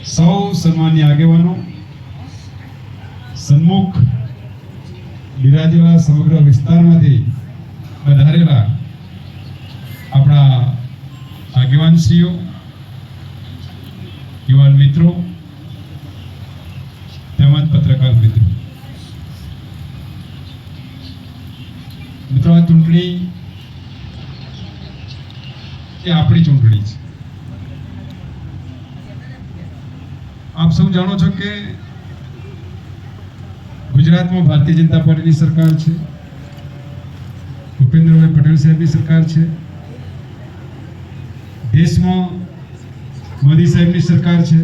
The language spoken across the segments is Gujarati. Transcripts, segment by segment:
સૌ સન્માનીય આગેવાનો, સન્મુખ બિરાજેલા સમગ્ર વિસ્તારમાંથી પધારેલા આપણા આગેવાનશ્રીઓ, યુવાન મિત્રો તેમજ પત્રકાર મિત્રો, આ ચૂંટણી એ આપણી ચૂંટણી છે. આપ સૌ જાણો છો કે ગુજરાતમાં ભારતીય જનતા પાર્ટીની સરકાર છે, ભૂપેન્દ્રભાઈ પટેલ સાહેબની સરકાર છે, દેશમાં મોદી સાહેબની સરકાર છે.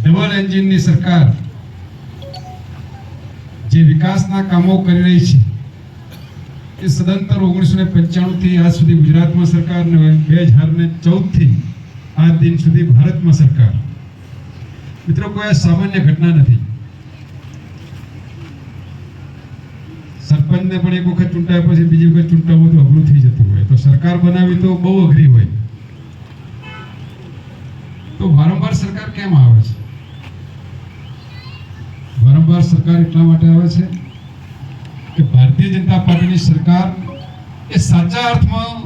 ડબલ એન્જિનની સરકાર જે વિકાસના કામો કરી રહી છે એ સદંતર 1995 થી આજ સુધી ગુજરાતમાં સરકાર ને 2014 થી આજ દિન સુધી ભારતમાં સરકાર. મિત્રો, કોઈ સામાન્ય ઘટના નથી. સરપંચને પણ એક વખત ચૂંટાયા પછી બીજી વખત ચૂંટાવવું તો અઘરું થઈ જતું હોય, તો સરકાર બનાવી તો બહુ અઘરી હોય. તો વારંવાર સરકાર કેમ આવે છે? વારંવાર સરકાર એટલા માટે આવે છે કે ભારતીય જનતા પાર્ટીની સરકાર એ સાચા અર્થમાં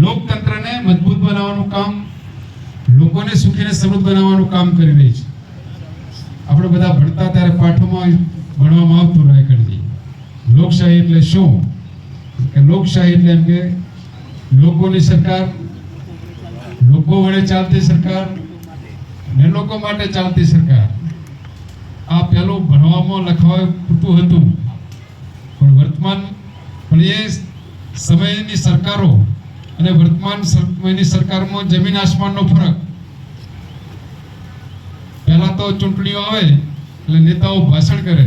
લોકતંત્રને મજબૂત બનાવવાનું કામ, લોકોને સુખી અને સમૃદ્ધ બનાવવાનું કામ કરી રહી છે. આપણે બધા ભણતા ત્યારે પાઠોમાં ભણવામાં આવતું રહે કરજી, લોકશાહી એટલે શું? કે લોકશાહી એટલે એમ કે લોકોની સરકાર, લોકો વડે ચાલતી સરકાર ને લોકો માટે ચાલતી સરકાર. આ પહેલું ભણવામાં લખવા પૂરતું હતું, પણ એ સમયની સરકારો અને વર્તમાન સમયની સરકારમાં જમીન આસમાનનો ફરક. પહેલા તો ચૂંટણીઓ આવે એટલે નેતાઓ ભાષણ કરે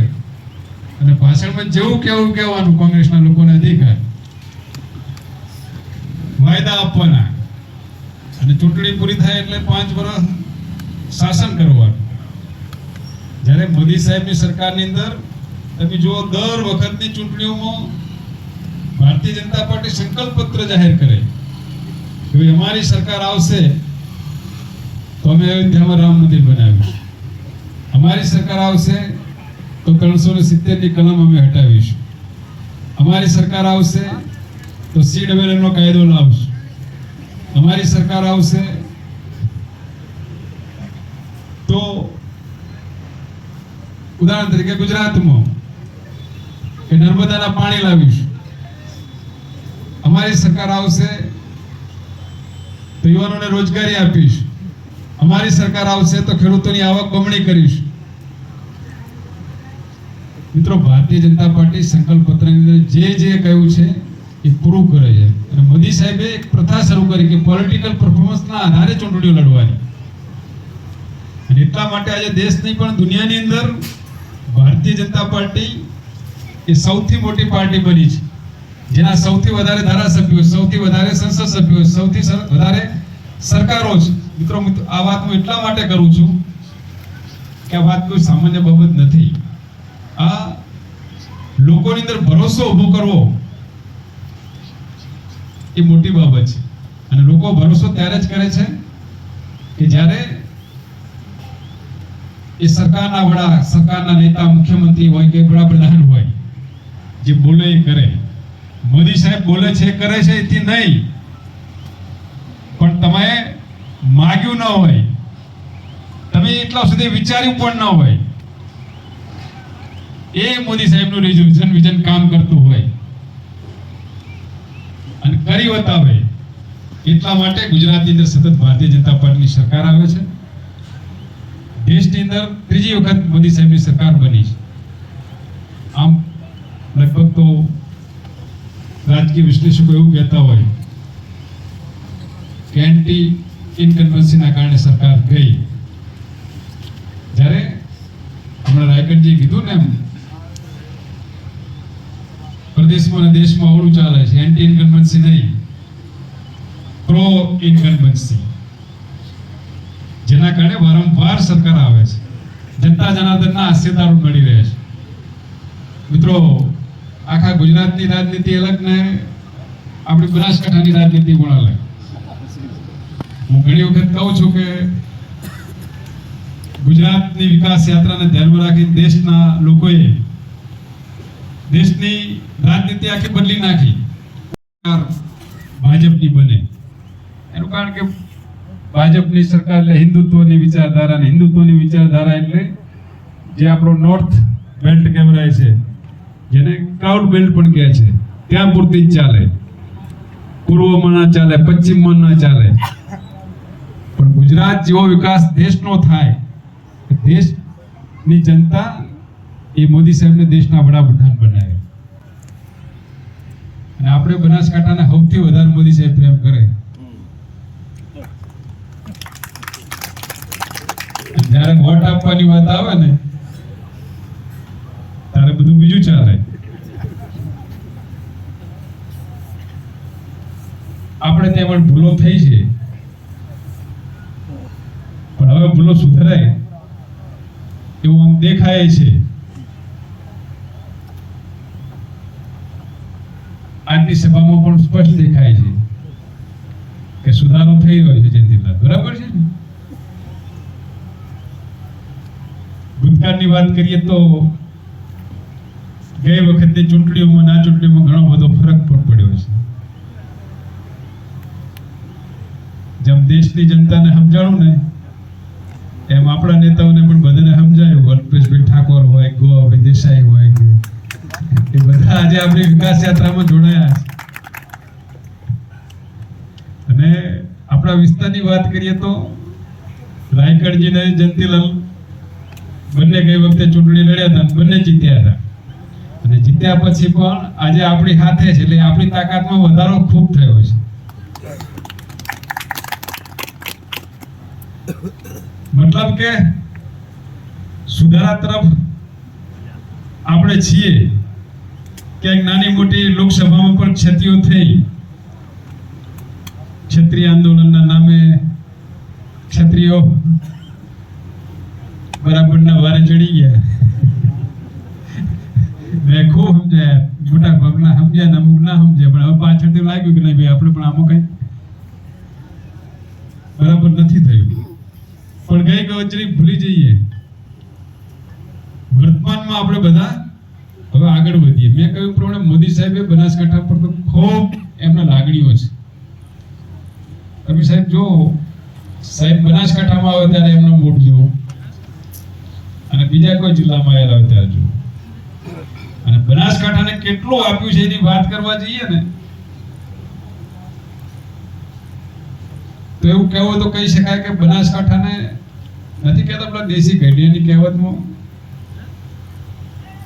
અને ભાષણમાં જેવું કેવું કહેવાનું, કોંગ્રેસના લોકોને અધિકાર, વાયદા આપવાના, અને ચૂંટણી પૂરી થાય એટલે 5 વર્ષ શાસન કરવાનું. જ્યારે મોદી સાહેબની સરકારની અંદર તમે જુઓ, દર વખતની ચૂંટણીઓમાં ભારતીય જનતા પાર્ટી સંકલ્પ પત્ર જાહેર કરે કે અમારી સરકાર આવશે તો અમે અયોધ્યામાં રામ મંદિર બનાવીશું, અમારી સરકાર આવશે તો 370 ની કલમ અમે હટાવીશું, અમારી સરકાર આવશે તો CAA નો કાયદો લાવશું, અમારી સરકાર આવશે તો ઉદાહરણ તરીકે ગુજરાતમાં કે નર્મદાના પાણી લાવીશું, અમારી સરકાર આવશે તો યુવાનોને રોજગારી આપીશું, અમારી સરકાર આવશે તો ખેડૂતોની આવક બમણી કરીશું. મિત્રો, ભારતીય જનતા પાર્ટી સંકલ્પ પત્રની અંદર જે કહ્યું છે એ પૂરું કરે છે. અને મોદી સાહેબે એક પ્રથા શરૂ કરી કે પોલિટિકલ પરફોર્મન્સના આધારે ચૂંટણીઓ લડવાની. અને એટલા માટે આજે દેશની પણ દુનિયાની અંદર ભારતીય જનતા પાર્ટી એ સૌથી મોટી પાર્ટી બની છે, જેના સૌથી વધારે ધારાસભ્યો, સૌથી વધારે સંસદ સભ્યો, સૌથી વધારે સરકારો છે. મિત્રો, આ વાત હું એટલા માટે કરું છું કે આ વાત કોઈ સામાન્ય બાબત નથી. આ લોકોની અંદર ભરોસો ઉભો કરવો એ મોટી બાબત છે. અને લોકો ભરોસો ત્યારે જ કરે છે કે જ્યારે એ સરકારના વડા, સરકારના નેતા, મુખ્યમંત્રી હોય કે વડાપ્રધાન હોય, જે બોલે એ કરે. મોદી સાહેબ બોલે છે, કરે છે એથી નહીં, પણ તમે માગ્યું ન હોય, તમે એટલા સુધી વિચાર્યું પણ ન હોય, એ મોદી સાહેબનું રિઝોલ્યુશન વિઝન કામ કરતું હોય અને કરી બતાવે. એટલા માટે ગુજરાતની અંદર સતત ભારતીય જનતા પાર્ટીની સરકાર આવે છે. દેશની અંદર ત્રીજી વખત મોદી સાહેબની સરકાર બની છે. આમ લગભગ તો રાજકીય વિશ્લેષકો એવું કહેતા હોય કે એન્ટી ઇન્કમ્બન્સીના કારણે સરકાર ગઈ. જ્યારે હમણાં રાયગઢજીએ કીધું ને, એમ પ્રદેશમાં અને દેશમાં અવળું ચાલે છે, એન્ટી ઇન્કમ્બન્સી નહીં, પ્રો ઇન્કમ્બન્સી, જેના કારણે વારંવાર સરકાર આવે છે, જનતા જનાર્દનના આશીર્વાદ મળી રહે છે. મિત્રો, આખા ગુજરાતની રાજનીતિ અલગ ને આપણી બનાસકાંઠાની રાજનીતિ પણ અલગ. હું ઘણી વખત કહું છું કે ગુજરાતની વિકાસ યાત્રાને ધ્યાનમાં રાખી દેશના લોકોએ દેશની રાજનીતિ આખી બદલી નાખી, ભાજપની બને. એનું કારણ કે ભાજપની સરકાર એટલે હિન્દુત્વની વિચારધારા એટલે જે આપણો નોર્થ બેલ્ટ કહેવાય છે, જેને ક્લાઉડ બેલ્ટ પણ કહે છે, ત્યાં પૂરતી જ ચાલે. પૂર્વમાં ના ચાલે, પશ્ચિમમાં ના ચાલે. પણ ગુજરાત જેવો વિકાસ દેશનો થાય, દેશની જનતા એ મોદી સાહેબને દેશના વડાપ્રધાન બનાવે. અને આપણે બનાસકાંઠાને સૌથી વધારે મોદી સાહેબ પ્રેમ કરે. જ્યારે વોટ આપવાની વાત આવે ને ત્યારે બધું બીજું ચાલે. આપણે ત્યાં પણ ભૂલો થઈ છે, પણ હવે ભૂલો સુધરાય એવું આમ દેખાય છે. આજની સભામાં પણ સ્પષ્ટ દેખાય છે કે સુધારો થઈ રહ્યો છે. જયંતિલાલ, બરાબર છે ને? ભૂતકાળની વાત કરીએ તો ગઈ વખતની ચૂંટણીઓમાં આ ચૂંટણીમાં ઘણો બધો ફરક પણ પડ્યો છે. જેમ દેશની જનતાને સમજાણું ને એમ આપણા નેતાઓને પણ બધાને સમજાયું. અલ્પેશભાઈ ઠાકોર હોય, ગોવાભાઈ દેસાઈ હોય, એ બધા આજે આપણી વિકાસ યાત્રામાં જોડાયા છે. અને આપણા વિસ્તારની વાત કરીએ તો રાયગઢજી ને જયંતિલાલ બંને ગઈ વખતે ચૂંટણી લડ્યા હતા, બંને જીત્યા હતા. અને જીત્યા પછી પણ આજે આપણી સાથે છે, એટલે આપણી તાકાતમાં વધારો ખૂબ થયો છે. મતલબ કે સુધારા તરફ આપણે છીએ. ક્યાંક નાની મોટી લોકસભામાં પણ ક્ષતિઓ થઈ. ક્ષત્રિય આંદોલનના નામે ક્ષત્રિયો બરાબરના વારે ચડી ગયા. મેં ખૂબ સમજાયા, મોટા ભાગના સમજ્યા ને અમુક ના સમજ્યા. પણ હવે પાછળથી લાગ્યું કે નહીં ભાઈ આપણે પણ આમાં કઈ બરાબર નથી થયું. પણ ગઈ ગવચરી ભૂલી જઈએ. વર્તમાનમાં આપણે બધા હવે આગળ વધીએ. મેં કહ્યું પ્રમાણે મોદી સાહેબે બનાસકાંઠા પર તો ખૂબ એમના લાગણીઓ છે. તમે સાહેબ જો સાહેબ બનાસકાંઠામાં આવે ત્યારે એમનો મૂડ જુઓ, અને બીજા કોઈ જિલ્લામાં આવેલા હોય ત્યારે જુઓ. અને બનાસકાંઠાને કેટલું આપ્યું છે એની વાત કરવા જઈએ ને તો એવું કહેવું તો કહી શકાય કે બનાસકાંઠાને નથી કહેતા પેલા દેશી ઘડિયાની કહેવતમાં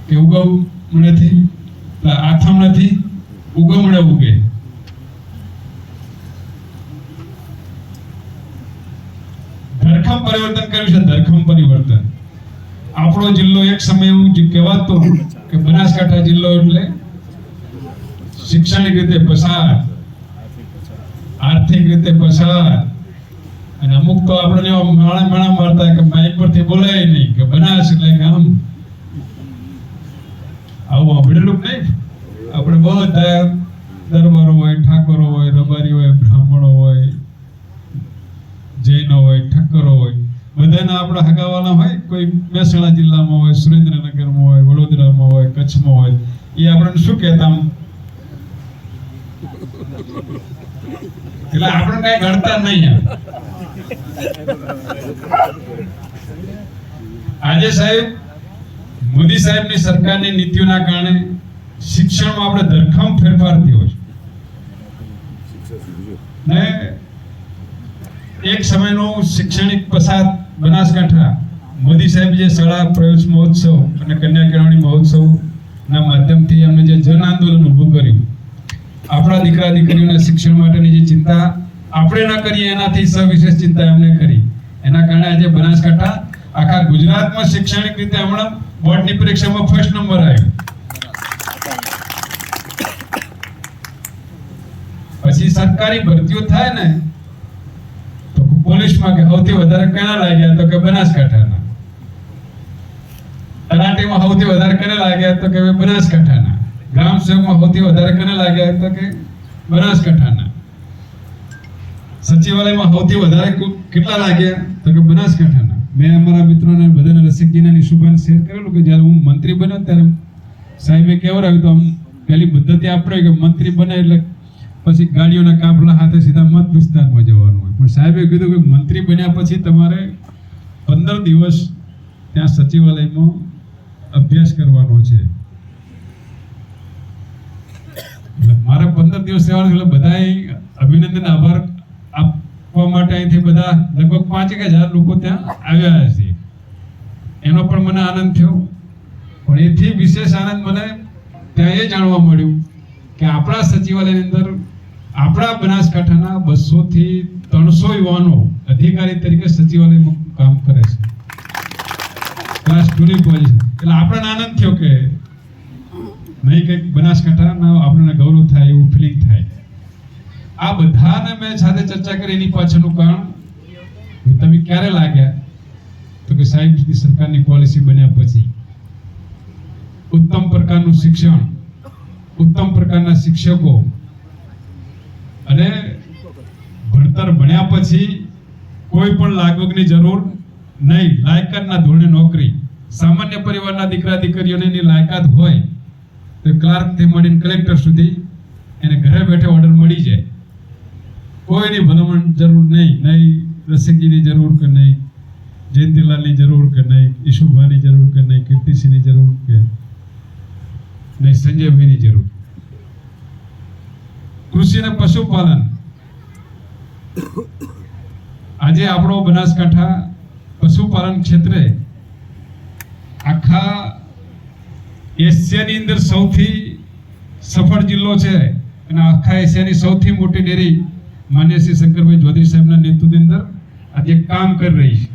કે ઉગમણેથી આથમ નથી, ઉગમણે ઉગે. ધરખમ પરિવર્તન કર્યું છે, ધરખમ પરિવર્તન. આપણો જિલ્લો એક સમય એવું કહેવાતો કે બનાસકાંઠા જિલ્લો એટલે શૈક્ષણિક રીતે પસાર, આર્થિક રીતે પસાર. અને અમુક તો આપણે માણા મારતા કે માઇક પરથી બોલાય નહીં કે બનાસ એટલે કે આમ આવું સાંભળેલું નહીં. આપણે બધા દરબારો હોય, ઠાકોરો હોય, રબારી હોય, બ્રાહ્મણો હોય, જૈનો હોય, ઠક્કરો હોય, બધાના આપણા હગાવાલા હોય. કોઈ મહેસાણા જિલ્લામાં હોય, સુરેન્દ્રનગરમાં હોય, વડોદરામાં હોય, કચ્છમાં હોય. એ આપણને શું કહેતા એટલે આપણે કઈ ગણતા નહીં. આજે સાહેબ મોદી સાહેબની સરકારની નીતિઓના કારણે શિક્ષણમાં આપણે ધરખમ ફેરફાર થયો છે. ને એક સમયનો શૈક્ષણિક પસાર બનાસકાંઠા મોદી સાહેબ જે શાળા પ્રવેશ મહોત્સવ અને કન્યા કેળવણી મહોત્સવના માધ્યમથી એમને જે જન આંદોલન ઊભું કર્યું, આપણા દીકરા દીકરીઓના શિક્ષણ માટેની જે ચિંતા આપણે ન કરીએ એનાથી સવિશેષ ચિંતા એમને કરી. એના કારણે આજે બનાસકાંઠા આખા ગુજરાતમાં શૈક્ષણિક રીતે હમણાં બોર્ડની પરીક્ષામાં ફર્સ્ટ નંબર આવ્યો. પછી સરકારી ભરતીઓ થાય ને તો પોલીસમાં કે સૌથી વધારે કેના લાગ્યા તો કે બનાસકાંઠાના. તલાટીમાં સૌથી વધારે કેના લાગ્યા તો કે બનાસકાંઠાના. ગ્રામ સેવકમાં સૌથી વધારે કેના લાગ્યા તો કે બનાસકાંઠાના. સચિવાલયમાં સૌથી વધારે કેટલા લાગ્યા તો કે બનાસકાંઠાના. મેં અમારા મિત્રોને બધાને રસિકજીના નિશુભાન શેર કરેલું કે જ્યારે હું મંત્રી બન્યો ત્યારે સાહેબે કેવડાવ્યું તો આમ પહેલી પદ્ધતિ આપણે કે મંત્રી બને એટલે પછી ગાડીઓના કાફલા હાથે સીધા મત વિસ્તારમાં જવાનું હોય. પણ સાહેબે કીધું કે મંત્રી બન્યા પછી તમારે 15 દિવસ ત્યાં સચિવાલયમાં અભ્યાસ કરવાનો છે. મારે 15 દિવસ રહેવાનું એટલે બધાએ અભિનંદન આભાર આપવા માટે અહીંથી બધા લગભગ 5,000 લોકો ત્યાં આવ્યા છે. એનો પણ મને આનંદ થયો. પણ એથી વિશેષ આનંદ મને ત્યાં એ જાણવા મળ્યું કે આપણા સચિવાલયની અંદર આપણા બનાસકાંઠાના 200 થી 300 યુવાનો અધિકારી તરીકે સચિવાલયમાં કામ કરે છે. ક્લાસ 2 ની પોઝિશન. એટલે આપણને આનંદ થયો કે નહીં કંઈક બનાસકાંઠાના આપણને ગૌરવ થાય એવું ફિલિંગ થાય. આ બધાને મેં સાથે ચર્ચા કરી. એની પાછળનું કારણ તમે ક્યારે લાગ્યા તો કે સાહેબની સરકારની પોલિસી બન્યા પછી ઉત્તમ પ્રકારનું શિક્ષણ, ઉત્તમ પ્રકારના શિક્ષકો અને ભણતર ભણ્યા પછી કોઈ પણ લાગવગની જરૂર નહીં. લાયકાતના ધોરણે નોકરી. સામાન્ય પરિવારના દીકરા દીકરીઓને એની લાયકાત હોય તો ક્લાર્કથી મળીને કલેક્ટર સુધી એને ઘરે બેઠે ઓર્ડર મળી જાય. કોઈની ભલામણ જરૂર નહીં. નહીં રસિકજીની જરૂર કે નહીં જયંતિલાલની જરૂર કે નહીં ઈશુભાની જરૂર કે નહીં કીર્તિસિંહની જરૂર કે નહીં સંજયભાઈની જરૂર. કૃષિ અને પશુપાલન. આજે આપણો બનાસકાંઠા પશુપાલન ક્ષેત્રે આખા એશિયાની અંદર સૌથી સફળ જિલ્લો છે અને આખા એશિયાની સૌથી મોટી ડેરી માન્ય શ્રી શંકરભાઈ ચૌધરી સાહેબના નેતૃત્વની અંદર આજે કામ કરી રહી છે.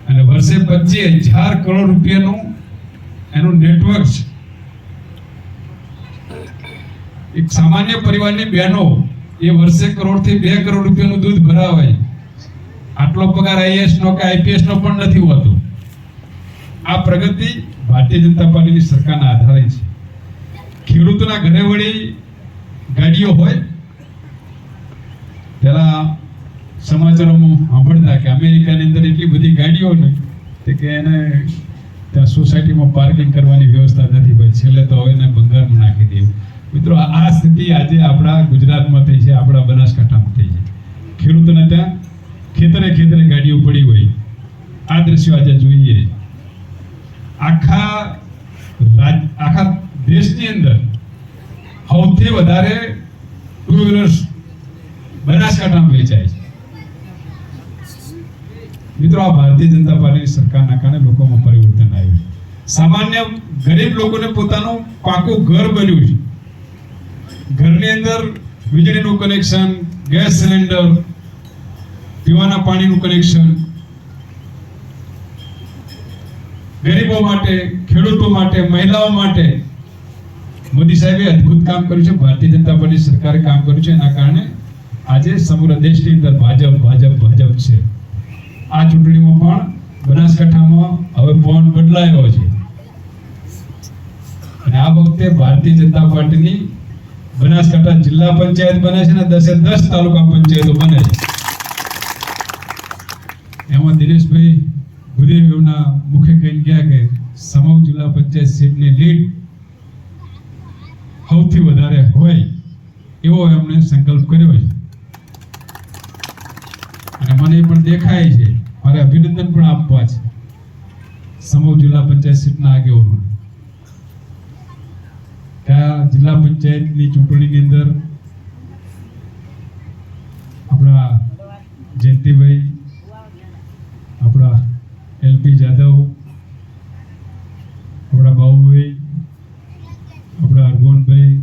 અને વર્ષે 25,000 કરોડ રૂપિયાનું એનું નેટવર્ક છે. એક સામાન્ય પરિવારની બહેનો એ વર્ષે 1 કરોડથી 2 કરોડ રૂપિયાનું દૂધ ભરાવે. આટલો પગાર આઈએએસ નો કે આઈપીએસ નો પણ નથી હોતો. આ પ્રગતિ ભારતીય જનતા પાર્ટીની સરકારના આધારે છે. ખેડૂતોના ઘરે વળી ગાડીઓ હોય. પહેલા સમાચારોમાં સાંભળતા કે અમેરિકાની અંદર એટલી બધી ગાડીઓ નહીં કે એને ત્યાં સોસાયટીમાં પાર્કિંગ કરવાની વ્યવસ્થા નથી. ભાઈ છેલ્લે તો હવે એને બંગાળમાં નાખી દેવું. મિત્રો આ સ્થિતિ આજે આપણા ગુજરાતમાં થઈ છે, આપણા બનાસકાંઠામાં થઈ છે. ખેડૂતોને ત્યાં ખેતરે ખેતરે ગાડીઓ પડી હોય. આ દ્રશ્યો આજે જોઈએ. આખા દેશની અંદર સૌથી વધારે 2 વ્હીલર્સ બનાસકાંઠામાં વેચાય છે. મિત્રો આ ભારતીય જનતા પાર્ટીની સરકારના કારણે લોકોમાં પરિવર્તન આવ્યું. સામાન્ય ગરીબ લોકોને પોતાનું પાકું ઘર બન્યું છે. ઘરની અંદર વીજળીનું કનેક્શન, ગેસ સિલિન્ડર, પીવાના પાણીનું કનેક્શન ગરીબો માટે, ખેડૂતો માટે, મહિલાઓ માટે મોદી સાહેબે અદ્ભુત કામ કર્યું છે. ભારતીય જનતા પાર્ટી સરકારે કામ કર્યું છે. એના કારણે આજે સમગ્ર દેશની અંદર ભાજપ છે. આ ચૂંટણીમાં પણ બનાસકાંઠામાં હવે પવન બદલાયો છે અને આ વખતે ભારતીય જનતા પાર્ટીની બનાસકાંઠા જિલ્લા પંચાયત બને છે અને 10 તાલુકા પંચાયતો બને છે. એમાં દિનેશભાઈ ભુદેવના મુખ્ય કહી ગયા કે સમગ્ર જિલ્લા પંચાયત સીટની લીડ સૌથી વધારે હોય એવો એમણે સંકલ્પ કર્યો છે અને મને પણ દેખાય છે. મારે અભિનંદન પણ આપવા છે સમગ્ર જિલ્લા પંચાયત સીટના આગેવાનો. ત્યાં જિલ્લા પંચાયતની ચૂંટણીની અંદર આપણા જયંતિભાઈ, આપણા એલપી જાદવ, આપણા બાબુભાઈ, આપણા અરગોનભાઈ,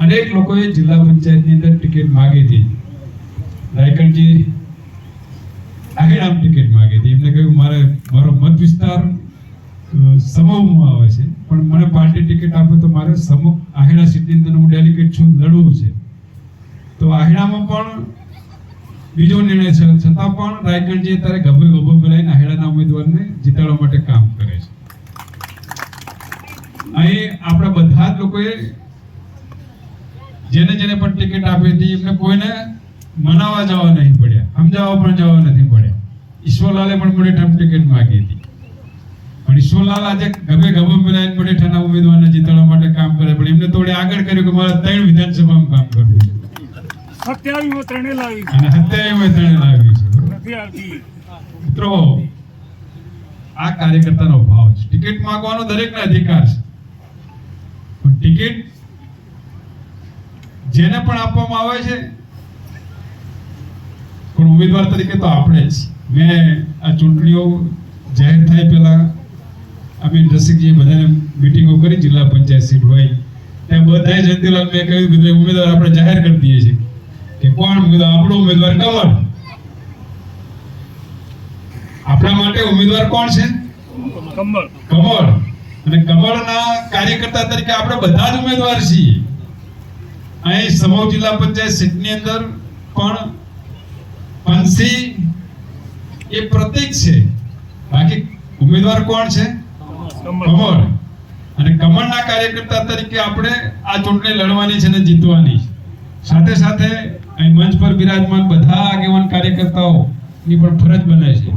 અનેક લોકોએ જિલ્લા પંચાયતની અંદર ટિકિટ માંગી હતી. રાયકણજી આહેડામ ટિકિટ માંગી હતી. એમને કહ્યું મારો મત વિસ્તાર સમૂહમાં આવે છે પણ મને પાર્ટી ટિકિટ આપે તો મારે સમૂહ આહેડા સીટની અંદર હું ડેલિગેટ છું, લડવું છે. તો આહેડામાં પણ બીજો નિર્ણય છે. છતાં પણ રાયકણજી અત્યારે ગભો મિલાઈને આહેડાના ઉમેદવારને જીતાડવા માટે કામ કરે છે. અહીં આપણે બધા જ લોકોએ જેને જેને પણ ટિકિટ આપી હતી એમને કોઈને મનાવવા જવા નહીં પડ્યા, સમજાવવા પણ જવા નથી પડ્યા. ઈશ્વરલાલે પણ મુંડેઠામ ટિકિટ માંગી હતી, પણ ઈશ્વરલાલ આજે ગમે મિલાઈને મુંડેઠાના ઉમેદવારને જીતાડવા માટે કામ કરે, પણ એમને થોડી આગળ કર્યું કે મારે 3 વિધાનસભામાં કામ કરવું છે. 27 ત્રણે લાવી છે અને 27 ત્રણે લાવી છે. નથી આવતી. મિત્રો, આ કાર્યકર્તાનો ભાવ છે. ટિકિટ માંગવાનો દરેકનો અધિકાર છે, પણ ટિકિટ જેને પણ આપવામાં આવે છે પણ ઉમેદવાર તરીકે તો આપણે જ. મેં આ ચૂંટણીઓ જાહેર થાય પહેલા અમે રસિકજી બધાને મીટિંગો કરી, જિલ્લા પંચાયત સીટ હોય ત્યાં બધાએ જયંતિલાલ મેં કહ્યું કે ઉમેદવાર આપણે જાહેર કરી દઈએ છીએ કે કોણ ઉમેદવાર. આપણો ઉમેદવાર કમળ. આપણા માટે ઉમેદવાર કોણ છે? કમળ. કમળ. અને કમળના કાર્યકર્તા તરીકે આપણે બધા જ ઉમેદવાર છીએ. અહીં સમૂહ જિલ્લા પંચાયત સીટની અંદર પણ પંછી એ પ્રતીક છે, બાકી ઉમેદવાર કોણ છે? કમળ. અને કમળના કાર્યકર્તા તરીકે આપણે આ ચૂંટણી લડવાની છે ને જીતવાની છે. સાથે સાથે અહીં મંચ પર બિરાજમાન બધા આગેવાન કાર્યકર્તાઓની પણ ફરજ બને છે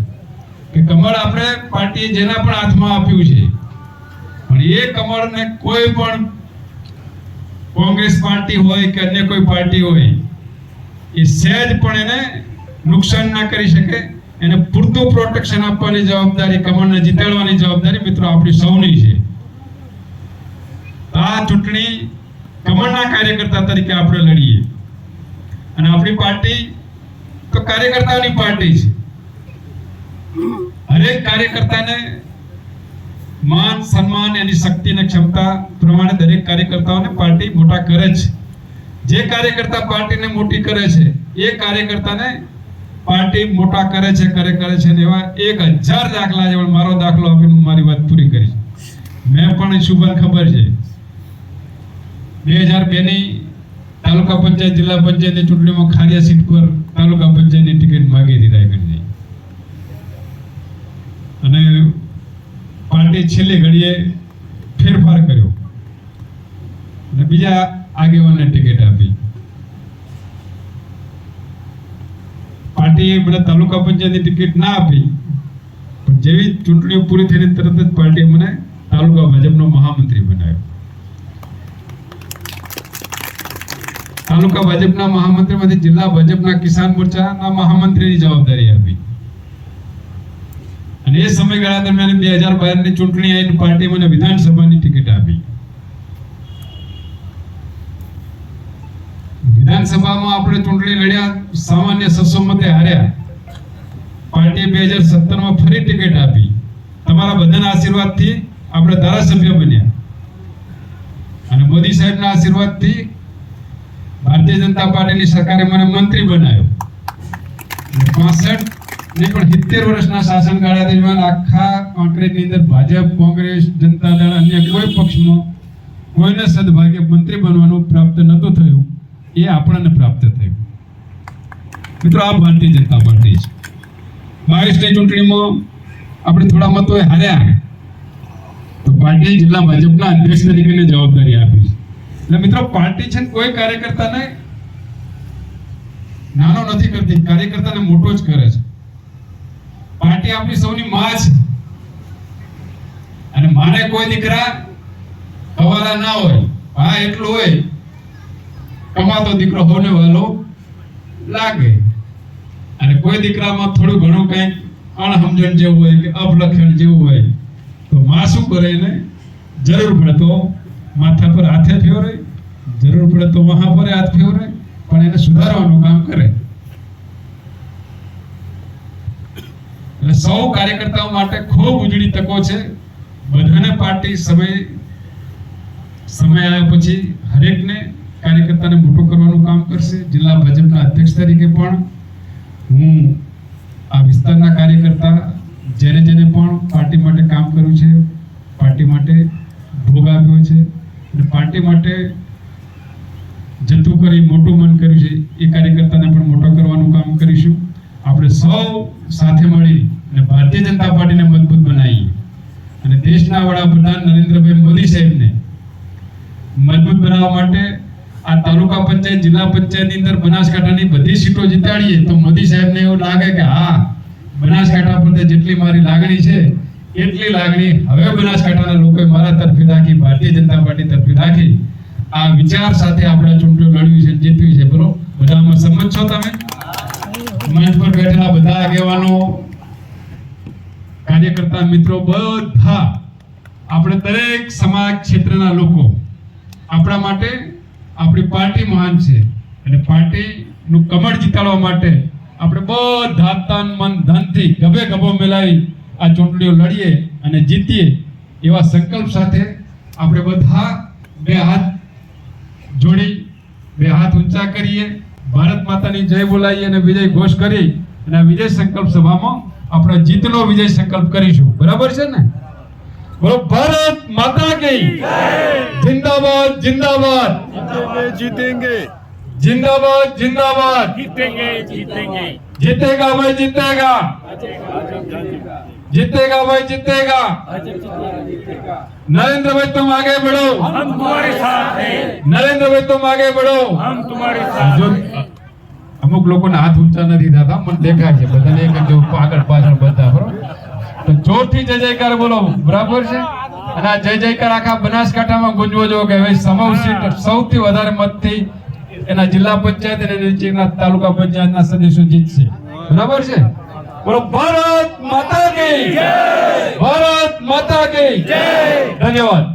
કે કમળ આપણે પાર્ટીએ જેના પણ હાથમાં આપ્યું છે, પણ એ કમળને કોઈ પણ કોંગ્રેસ પાર્ટી હોય કે અન્ય કોઈ પાર્ટી હોય એ સહેજ પણ એને નુકસાન ના કરી શકે. એને પૂરતું પ્રોટેક્શન આપવાની જવાબદારી, કમળને જીતાડવાની જવાબદારી મિત્રો આપણી સૌની છે. આ ચૂંટણી કમળના કાર્યકર્તા તરીકે આપણે લડીએ. અને આપણી પાર્ટી તો કાર્યકર્તાઓની પાર્ટી છે. હરેક કાર્યકર્તાને માન સન્માન, એની શક્તિ અને ક્ષમતા પ્રમાણે દરેક કાર્યકર્તાઓને પાર્ટી મોટા કરે છે. જે કાર્યકર્તા પાર્ટીને મોટી કરે છે એ કાર્યકર્તાને પાર્ટી મોટા કરે છે ને એવા 1000 દાખલા છે. પણ મારો દાખલો આપીને હું મારી વાત પૂરી કરીશ. મેં પણ શુભન ખબર છે 2002 ની તાલુકા પંચાયત જિલ્લા પંચાયતની ચૂંટણીમાં ખારિયા સીટ પર તાલુકા પંચાયતની ટિકિટ માંગી હતી રાયગઢની, અને પાર્ટી છેલ્લી ઘડીએ ફેરફાર કર્યો અને બીજા આગેવાનને ટિકિટ આપી. પાર્ટીએ મને તાલુકા પંચાયતની ટિકિટ ના આપી, પણ જેવી ચૂંટણીઓ પૂરી થઈને તરત જ પાર્ટીએ મને તાલુકા ભાજપનો મહામંત્રી બનાવ્યો. તાલુકા ભાજપના મહામંત્રીમાંથી જિલ્લા ભાજપના કિસાન મોરચાના મહામંત્રીની જવાબદારી આપી. અને એ સમયગાળા દરમિયાન 2012 ની ચૂંટણી આવીને પાર્ટી મને વિધાનસભાની ટિકિટ આપી. વિધાનસભામાં આપણે ચૂંટણી લડ્યા, સામાન્ય 600 મતે હાર્યા. પાર્ટીએ 2017 માં ફરી ટિકિટ આપી. તમારા બધાના આશીર્વાદથી આપણે ધારાસભ્ય બન્યા અને મોદી સાહેબના આશીર્વાદથી ભારતીય જનતા પાર્ટીની સરકારે મને મંત્રી બનાવ્યો. 65 નહીં પણ 70 વર્ષના શાસનકાળ દરમિયાન આખા કોંગ્રેસની અંદર ભાજપ, કોંગ્રેસ, જનતા દળ, અન્ય કોઈ પક્ષમાં કોઈને સદભાગ્ય મંત્રી બનવાનું પ્રાપ્ત નહોતું થયું, એ આપણને પ્રાપ્ત થયું. મિત્રો, આ ભારતીય જનતા પાર્ટી છે. 22ની ચૂંટણીમાં આપણે થોડા મતોએ હાર્યા તો પાર્ટીએ જિલ્લા ભાજપના અધ્યક્ષ તરીકેની જવાબદારી આપી છે. એટલે મિત્રો, પાર્ટી છે ને કોઈ કાર્યકર્તાને નાનો નથી કરતી, કાર્યકર્તાને મોટો જ કરે છે. પાર્ટી આપણી સૌની માં છે, અને માને કોઈ દીકરા હવાલા ના હોય, હા એટલું હોય કમાતો દીકરો હોને વાલો લાગે, અને કોઈ દીકરામાં થોડું ઘણું કંઈક અણસમજણ જેવું હોય કે અપલક્ષણ જેવું હોય તો માં શું કરે, એને જરૂર પડે તો માથા પર હાથે ફેરવે, જરૂર પડે તો વહા પર હાથ ફેરવે, પણ એને સુધારવાનું કામ કરે. એટલે સૌ કાર્યકર્તાઓ માટે ખૂબ ઉજળી તકો છે. બધાને પાર્ટી સમય આવ્યા પછી હરેકને કાર્યકર્તાને મોટો કરવાનું કામ કરશે. જિલ્લા ભાજપના અધ્યક્ષ તરીકે પણ હું આ વિસ્તારના કાર્યકર્તા જેને પણ પાર્ટી માટે કામ કર્યું છે, પાર્ટી માટે ભોગ આપ્યો છે અને પાર્ટી માટે જતું કરી મોટું મન કર્યું છે, એ કાર્યકર્તાને પણ મોટો કરવાનું કામ કરીશું. આપણે સૌ સાથે મળી અને ભારતીય જનતા પાર્ટીને મજબૂત બનાવીએ અને દેશના વડાપ્રધાન નરેન્દ્રભાઈ મોદી સાહેબને મજબૂત બનાવવા માટે આ તાલુકા પંચાયત જિલ્લા પંચાયતની અંદર બનાસકાંઠાની બધી સીટો જીતાડીએ તો મોદી સાહેબને એવું લાગે કે હા, બનાસકાંઠા પર જેટલી મારી લાગણી છે એટલી લાગણી હવે બનાસકાંઠાના લોકોએ મારા તરફી રાખી, ભારતીય જનતા પાર્ટી તરફી રાખી. આ વિચાર સાથે આપણે ચૂંટણીઓ લડવી છે, જીતવી છે. બરોબર, બધામાં સંમત છો તમે? મંચ પર બેઠેલા બધા આગેવાનો, કાર્યકર્તા મિત્રો, બધા આપણે દરેક સમાજ ક્ષેત્રના લોકો, આપણા માટે આપણી પાર્ટી મહાન છે અને પાર્ટીનું કમળ જીતાડવા માટે આપણે બધા તન મન ધનથી ગભે ગભો મિલાવી આ ચૂંટણીઓ લડીએ અને જીતીએ એવા સંકલ્પ સાથે આપણે બધા બે હાથ જોડી, બે હાથ ઊંચા કરીએ, ભારત માતાની જય બોલાવીએ અને વિજય ઘોષ કરી અને આ વિજય સંકલ્પ સભામાં આપણે જીતનો વિજય સંકલ્પ કરીશું. બરાબર છે ને? બોલો ભારત માતા કી जिंदाबाद जिंदाबाद जीतेंगे जिंदाबाद जिंदाबाद जीतेंगे जीतेंगे जीतेगा भाई जीतेगा जीतेगा भाई जीतेगा नरेंद्र भाई तुम आगे बढ़ो, हम तुम्हारे साथ हैं, नरेंद्र भाई तुम आगे बढ़ो. हम तुम्हारे साथ જો અમુક લોકોના હાથ ઊંચા નથી થતા, મને દેખાય છે બધાને એક જ આગળ પાછળ બધા. બરોબર, તો જોરથી જય જયકાર બોલો. બરાબર છે? અને આ જય જયકાર આખા બનાસકાંઠામાં ગુંજવો જો કે હવે સમવ સીટ સૌથી વધારે મતથી એના જિલ્લા પંચાયત અને નીચેના તાલુકા પંચાયતના સદસ્યો જીતશે. બરાબર છે? બોલો ભારત માતા કી જય, ભારત માતા કી જય. ધન્યવાદ.